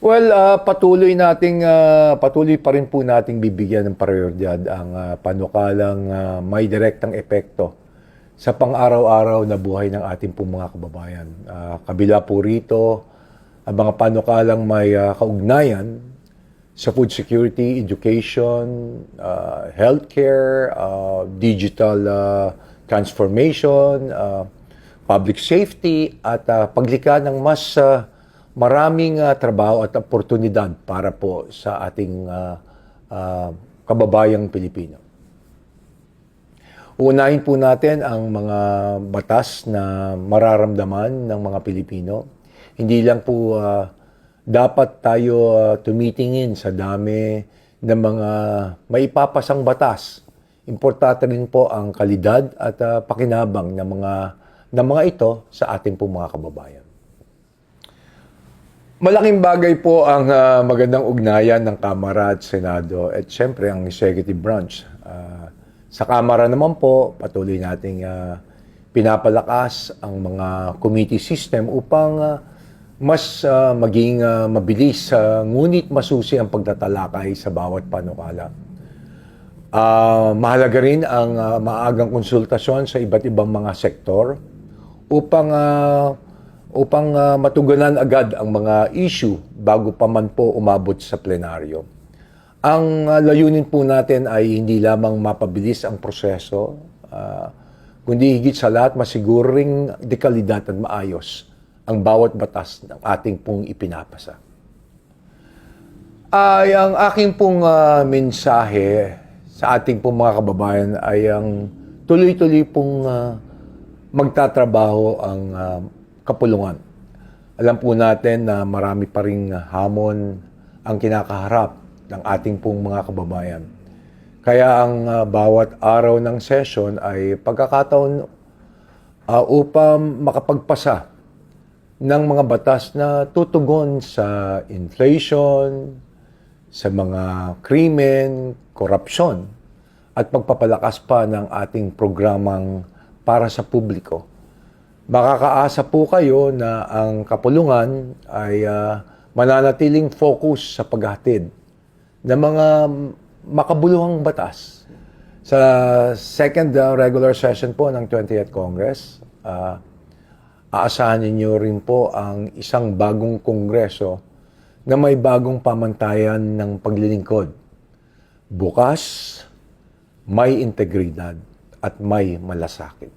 Well, patuloy pa rin po nating bibigyan ng prioridad ang panukalang may direktang epekto sa pang-araw-araw na buhay ng ating pong mga kababayan. Kabila po rito, ang mga panukalang may kaugnayan sa food security, education, healthcare, digital transformation, public safety, at paglikha ng mas maraming trabaho at oportunidad para po sa ating kababayang Pilipino. Uunahin po natin ang mga batas na mararamdaman ng mga Pilipino. Hindi lang po dapat tayo tumitingin sa dami ng mga maipapasang batas. Importante rin po ang kalidad at pakinabang ng mga ito sa ating po mga kababayan. Malaking bagay po ang magandang ugnayan ng Kamara at Senado at siyempre ang executive branch. Sa Kamara naman po, patuloy nating pinapalakas ang mga committee system upang mas maging mabilis ngunit masusi ang pagtatalakay sa bawat panukala. Mahalaga rin ang maagang konsultasyon sa iba't ibang mga sektor upang matugunan agad ang mga issue bago pa man po umabot sa plenaryo. Ang layunin po natin ay hindi lamang mapabilis ang proseso, kundi higit sa lahat masiguring dekalidad at maayos ang bawat batas ng ating pong ipinapasa. Ang aking pong mensahe sa ating pong mga kababayan ay ang tuloy-tuloy pong magtatrabaho ang kapulungan. Alam po natin na marami pa ring hamon ang kinakaharap ng ating pong mga kababayan. Kaya ang bawat araw ng session ay pagkakataon upang makapagpasa ng mga batas na tutugon sa inflation, sa mga krimen, korupsyon, at pagpapalakas pa ng ating programang para sa publiko. Makakaasa po kayo na ang kapulungan ay mananatiling focus sa paghatid ng mga makabuluhang batas. Sa second regular session po ng 20th Congress, aasahan ninyo rin po ang isang bagong kongreso na may bagong pamantayan ng paglilingkod. Bukas, may integridad at may malasakit.